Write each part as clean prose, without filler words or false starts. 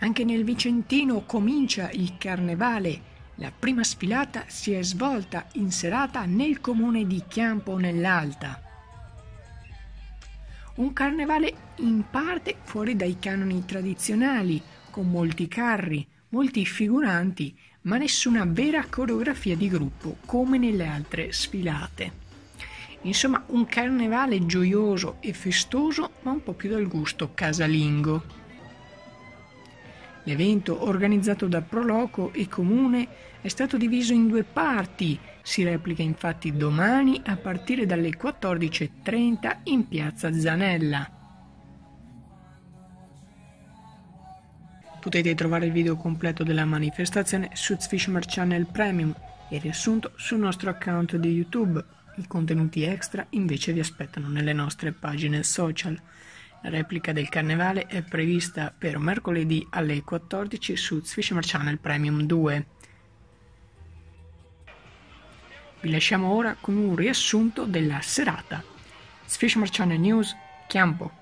Anche nel Vicentino comincia il Carnevale. La prima sfilata si è svolta in serata nel comune di Chiampo nell'Alta. Un carnevale in parte fuori dai canoni tradizionali, con molti carri, molti figuranti, ma nessuna vera coreografia di gruppo come nelle altre sfilate. Insomma, un carnevale gioioso e festoso, ma un po' più dal gusto casalingo. L'evento, organizzato da Proloco e Comune, è stato diviso in due parti. Si replica infatti domani a partire dalle 14:30 in piazza Zanella. Potete trovare il video completo della manifestazione su Zwischenberg Channel Premium e riassunto sul nostro account di YouTube. I contenuti extra invece vi aspettano nelle nostre pagine social. La replica del Carnevale è prevista per mercoledì alle 14 su Zwischenberg Channel Premium 2. Vi lasciamo ora con un riassunto della serata. Zwischenberg Channel News, Chiampo.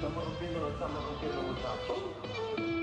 Stiamo rompendo il Tratto.